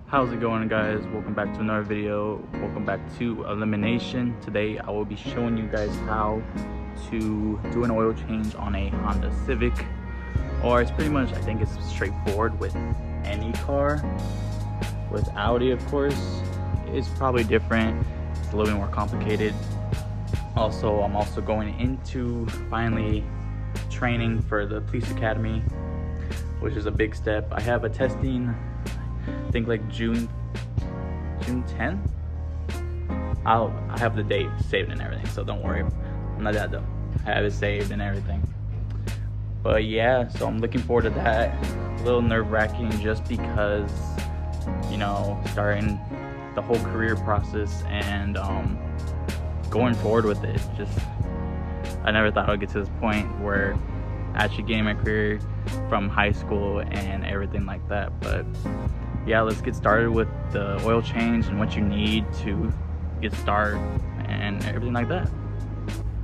How's it going, guys? Welcome back to another video. Welcome back to elimination. Today I will be showing you guys how to do an oil change on a Honda Civic, or it's pretty much, I think it's straightforward with any car. With Audi, of course, it's probably different. It's a little bit more complicated. Also, I'm also going into finally training for the police academy, which is a big step. I have a testing, I think like June 10th. I have the date saved and everything, so don't worry, I'm not that dumb. I have it saved and everything. But yeah, so I'm looking forward to that. A little nerve-wracking just because, you know, starting the whole career process and going forward with it. Just, I never thought I would get to this point where actually getting my career from high school and everything like that. But yeah, let's get started with the oil change and what you need to get started and everything like that.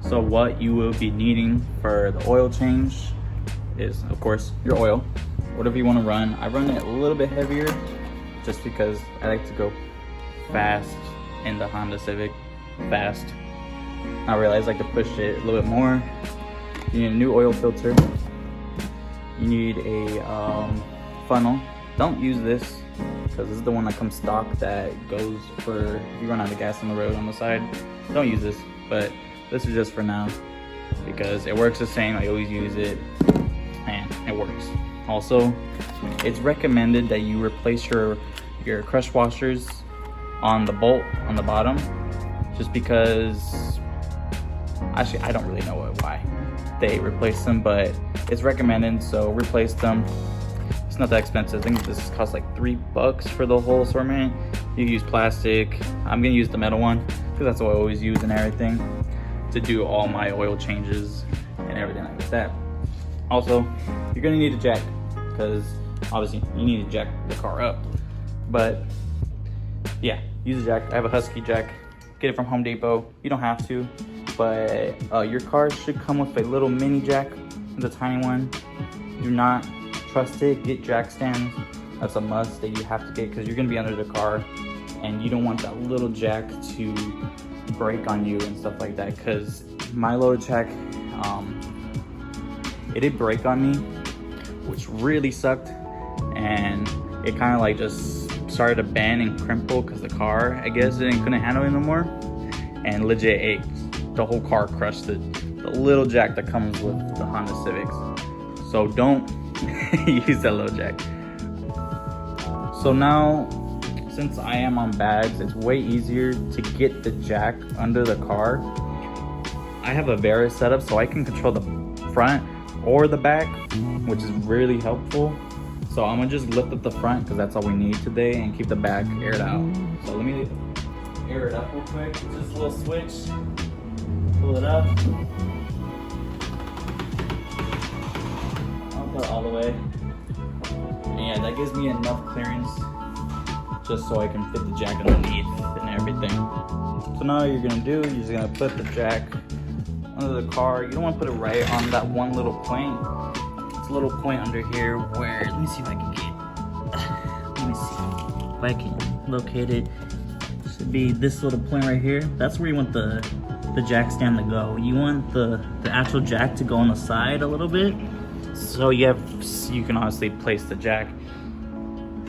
So what you will be needing for the oil change is, of course, your oil, whatever you want to run. I run it a little bit heavier just because I like to go fast in the Honda Civic. Fast. I realize I like to push it a little bit more. You need a new oil filter. You need a funnel. Don't use this because this is the one that comes stock that goes for if you run out of gas on the road on the side. Don't use this, but this is just for now because it works the same. I always use it and it works. Also, it's recommended that you replace your crush washers on the bolt on the bottom, just because actually I don't really know why they replace them, but it's recommended, so replace them. It's not that expensive. I think this costs like $3 for the whole assortment. You can use plastic. I'm gonna use the metal one because that's what I always use and everything to do all my oil changes and everything like that. Also, you're gonna need a jack because obviously you need to jack the car up. But yeah, use a jack. I have a Husky jack. Get it from Home Depot. You don't have to, but your car should come with a little mini jack. It's a tiny one. Do not trust it. Get jack stands. That's a must that you have to get because you're gonna be under the car and you don't want that little jack to break on you and stuff like that. Because my little jack, it did break on me, which really sucked, and it kind of like just started to bend and crimple because the car, I guess, couldn't handle it no more, and legit the whole car crushed the little jack that comes with the Honda Civics. So don't use that little jack. So now, since I am on bags, it's way easier to get the jack under the car. I have a Vera setup, so I can control the front or the back, which is really helpful. So I'm gonna just lift up the front because that's all we need today, and keep the back aired out. So let me air it up real quick. Just a little switch. Pull it up. I'll put it all the way. And yeah, that gives me enough clearance just so I can fit the jack underneath and everything. So now what you're gonna do, you're just gonna put the jack under the car. You don't want to put it right on that one little point. It's a little point under here where, let me see if I can get, let me see if I can locate it. Should be this little point right here. That's where you want the jack stand to go. You want the actual jack to go on the side a little bit, so you can honestly place the jack.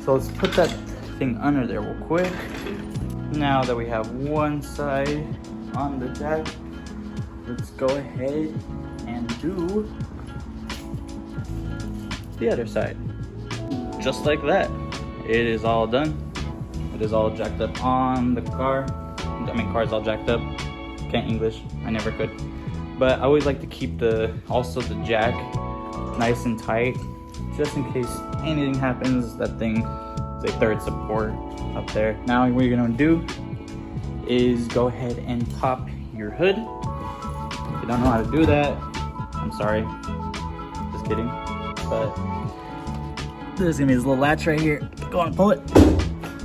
So let's put that thing under there real quick. Now that we have one side on the jack, let's go ahead and do the other side. Just like that. It is all done. It is all jacked up on the car. I mean, car's all jacked up. Can't English, I never could. But I always like to keep also the jack nice and tight, just in case anything happens. That thing is a third support up there. Now what you're gonna do is go ahead and pop your hood. If you don't know how to do that, I'm sorry, just kidding. But there's gonna be this little latch right here. Go on, pull it.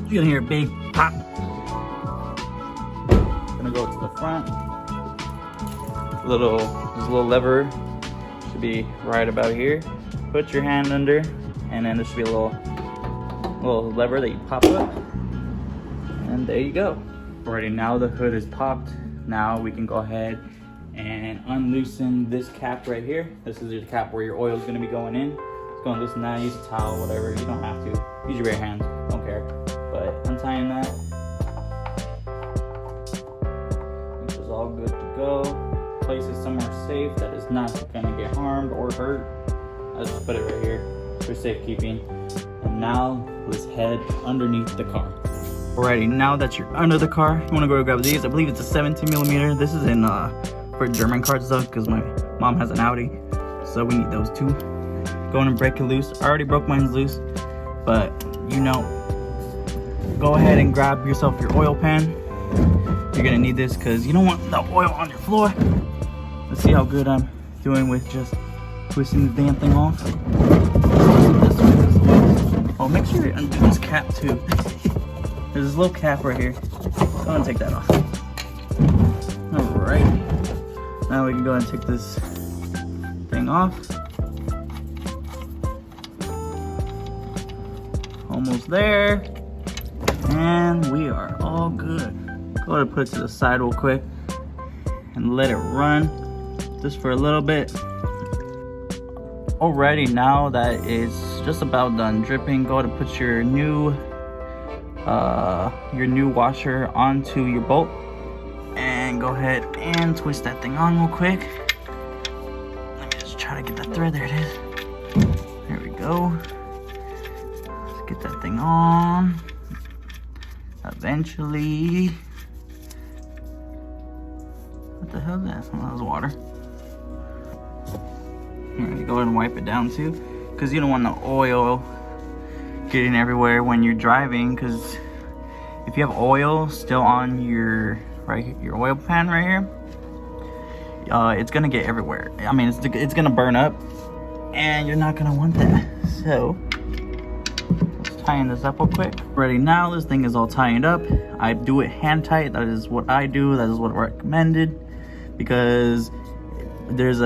You're gonna hear a big pop. Gonna go to the front. This little lever should be right about here. Put your hand under, and then there should be a little little lever that you pop up, and there you go. Alrighty, now the hood is popped. Now we can go ahead and unloosen this cap right here. This is your cap where your oil is going to be going in. It's going to loosen that. Use a towel, whatever. You don't have to. Use your bare hands. Don't care. But untying that, which is all good to go. Place it somewhere safe that is not going to get harmed or hurt. I'll just put it right here for safekeeping. And now let's head underneath the car. Alrighty, now that you're under the car, you want to go grab these. I believe it's a 17mm. This is in for German cars though, because my mom has an Audi, so we need those too. Go in and break it loose. I already broke mine loose, but you know, go ahead and grab yourself your oil pan. You're gonna need this because you don't want the oil on your floor. Let's see how good I'm doing with just twisting the damn thing off. Oh, make sure you undo this cap too. There's this little cap right here. Go ahead and take that off. Alright. Now we can go ahead and take this thing off. Almost there. And we are all good. Go ahead and put it to the side real quick and let it run just for a little bit. Alrighty, now that it's just about done dripping, go ahead and put your new washer onto your bolt and go ahead and twist that thing on real quick. Let me just try to get that thread. There it is. There we go. Let's get that thing on. Eventually. What the hell is that? Oh, that was water. Alright, go ahead and wipe it down too, because you don't want the oil getting everywhere when you're driving, because if you have oil still on your oil pan right here, it's gonna get everywhere. I mean, it's gonna burn up, and you're not gonna want that. So let's tighten this up real quick. Ready now, this thing is all tightened up. I do it hand tight. That is what I do. That is what I recommended, because there's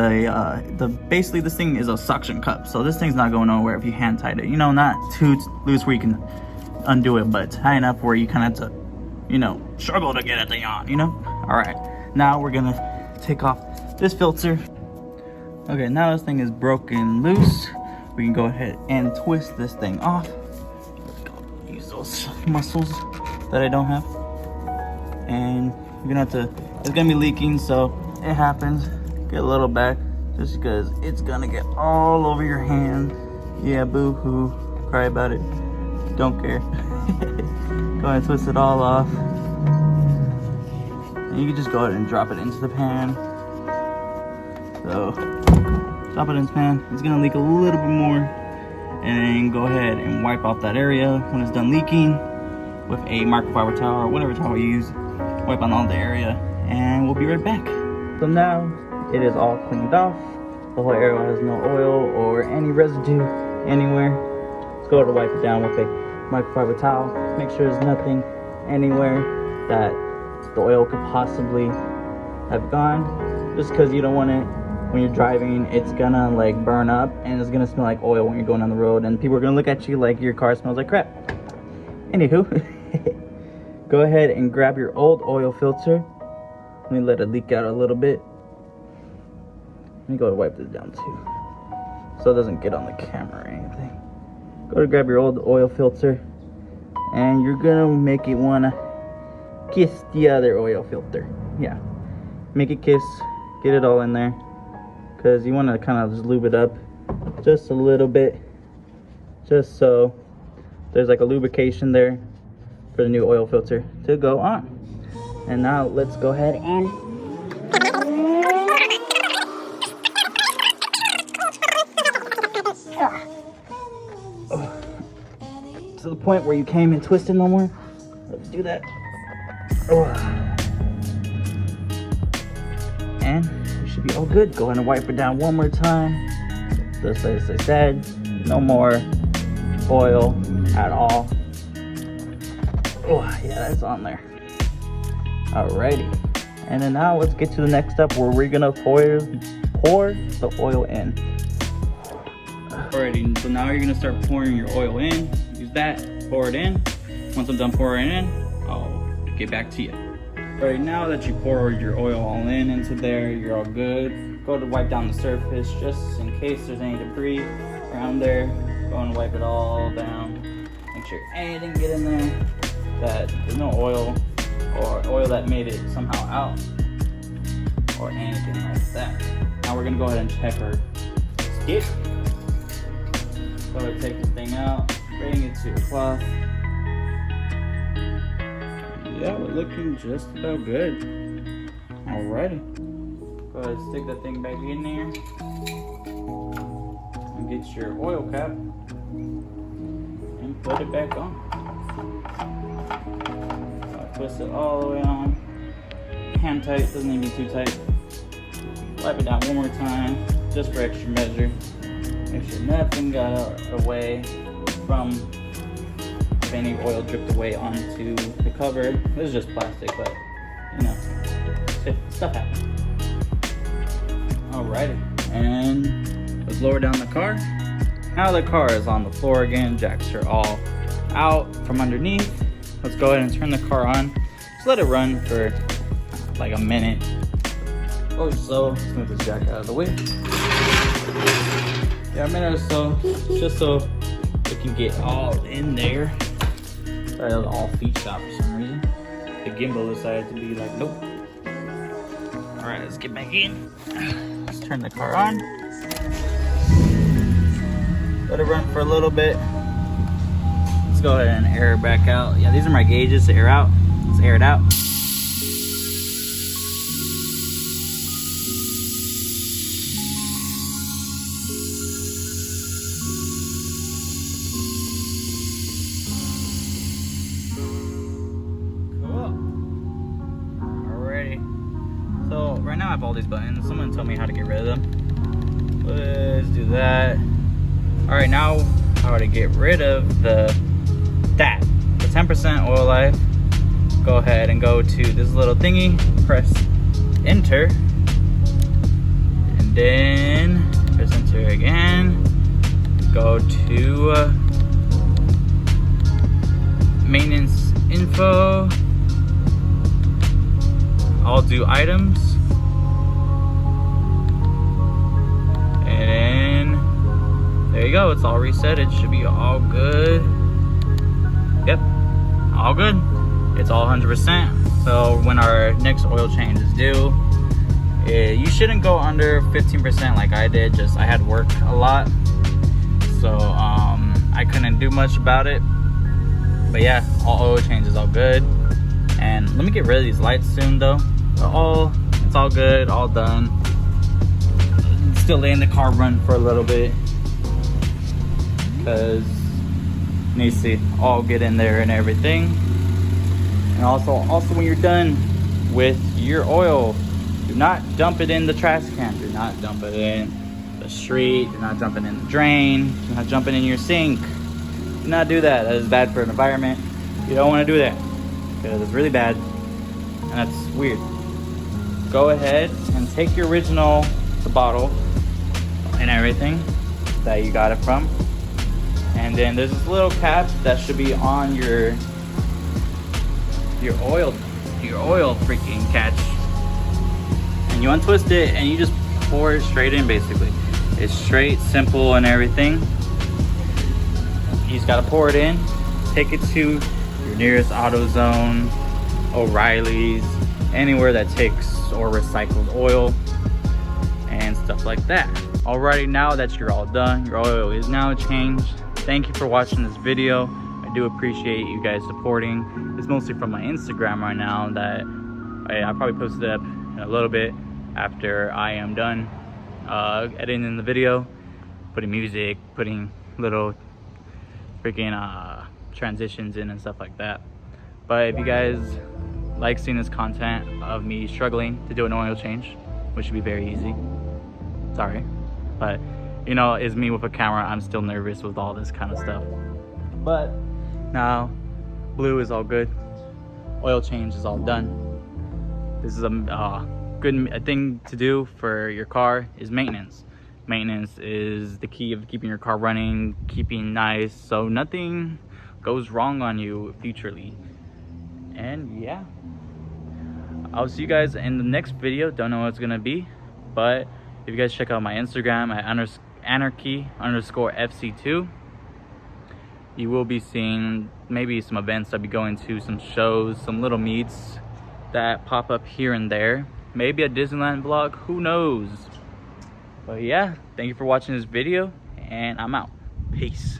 basically this thing is a suction cup, so this thing's not going nowhere if you hand tight it. You know, not too loose where you can undo it, but tight enough where you kind of have to, you know, struggle to get that thing on, you know. All right, now we're gonna take off this filter. Okay, now this thing is broken loose. We can go ahead and twist this thing off. Use those muscles that I don't have, and you're gonna have to, it's gonna be leaking, so it happens. Get a little back, just because it's gonna get all over your hand. Yeah, boo-hoo, cry about it, don't care. Go ahead and twist it all off, and you can just go ahead and drop it into the pan. So drop it in the pan. It's gonna leak a little bit more, and then go ahead and wipe off that area when it's done leaking with a microfiber towel or whatever towel you use. Wipe on all the area, and we'll be right back. So now it is all cleaned off. The whole area has no oil or any residue anywhere. Let's go ahead and wipe it down with a microfiber towel. Make sure there's nothing anywhere that the oil could possibly have gone. Just because you don't want it, when you're driving, it's gonna like burn up and it's gonna smell like oil when you're going down the road, and people are gonna look at you like your car smells like crap. Anywho, go ahead and grab your old oil filter. Let me let it leak out a little bit. Let me go and wipe this down too, so it doesn't get on the camera or anything. Go to grab your old oil filter, and you're gonna make it wanna kiss the other oil filter. Yeah, make it kiss, get it all in there, because you want to kind of just lube it up just a little bit, just so there's like a lubrication there for the new oil filter to go on. And now let's go ahead and to the point where you can't even twist it no more. Let's do that. And we should be all good. Go ahead and wipe it down one more time. Just as I said, no more oil at all. Oh yeah, that's on there. Alrighty, and then now let's get to the next step where we're gonna pour the oil in. Alrighty, so now you're gonna start pouring your oil in. Use that pour it in. Once I'm done pouring in, I'll get back to you. Right now that you pour your oil all into there, you're all good. Go to wipe down the surface just in case there's any debris around there. Go and wipe it all down. Make sure anything get in there, that there's no oil or oil that made it somehow out or anything like that. Now we're gonna go ahead and check our skid. Go ahead and take the thing out, bring it to your cloth. Yeah, we're looking just about good. Alrighty. Go ahead and stick that thing back in there. And get your oil cap and put it back on. Twist it all the way on. Hand tight, doesn't need to be too tight. Wipe it down one more time, just for extra measure. Make sure nothing got away from, if any oil dripped away onto the cover. This is just plastic, but you know, stuff happens. Alrighty, and let's lower down the car. Now the car is on the floor again. Jacks are all out from underneath. Let's go ahead and turn the car on. Just let it run for like a minute or so. Let's move this jack out of the way. Yeah, a minute or so, just so it can get all in there. Sorry, that was all feet shot for some reason. The gimbal decided to be like, nope. All right, let's get back in. Let's turn the car on. Let it run for a little bit. Let's go ahead and air it back out. Yeah, these are my gauges to air out. Let's air it out. So right now I have all these buttons. Someone told me how to get rid of them. Let's do that. All right, now how to get rid of the 10% oil life. Go ahead and go to this little thingy, press enter, and then press enter again. Go to maintenance info. I'll do items, and then there you go. It's all reset. It should be all good. Yep, all good. It's all 100%. So when our next oil change is due, you shouldn't go under 15% like I did. Just I had work a lot, so I couldn't do much about it. But yeah, all oil change is all good. And let me get rid of these lights soon though. It's all good, all done. Still letting the car run for a little bit because it needs to all get in there and everything. And also when you're done with your oil, do not dump it in the trash can. Do not dump it in the street. Do not dump it in the drain. Do not dump it in your sink. Do not do that. That is bad for the environment. You don't want to do that because it's really bad and that's weird. Go ahead and take your original, the bottle and everything that you got it from, and then there's this little cap that should be on your oil freaking catch, and you untwist it and you just pour it straight in. Basically, it's straight, simple, and everything. You just gotta pour it in, take it to your nearest AutoZone, O'Reilly's, anywhere that takes or recycled oil and stuff like that. Alrighty, now that you're all done, your oil is now changed. Thank you for watching this video. I do appreciate you guys supporting. It's mostly from my Instagram right now that I probably posted up in a little bit after I am done editing the video, putting music, putting little freaking transitions in and stuff like that. But if you guys like seeing this content of me struggling to do an oil change, which should be very easy, sorry, but you know, it's me with a camera. I'm still nervous with all this kind of stuff, but now blue is all good. Oil change is all done. This is a good thing to do for your car is maintenance. Maintenance is the key of keeping your car running, keeping nice, so nothing goes wrong on you futurely. And yeah, I'll see you guys in the next video. Don't know what it's gonna be, but if you guys check out my Instagram at anarchy_fc2, you will be seeing maybe some events I'll be going to, some shows, some little meets that pop up here and there. Maybe a Disneyland vlog, who knows? But yeah, thank you for watching this video, and I'm out. Peace.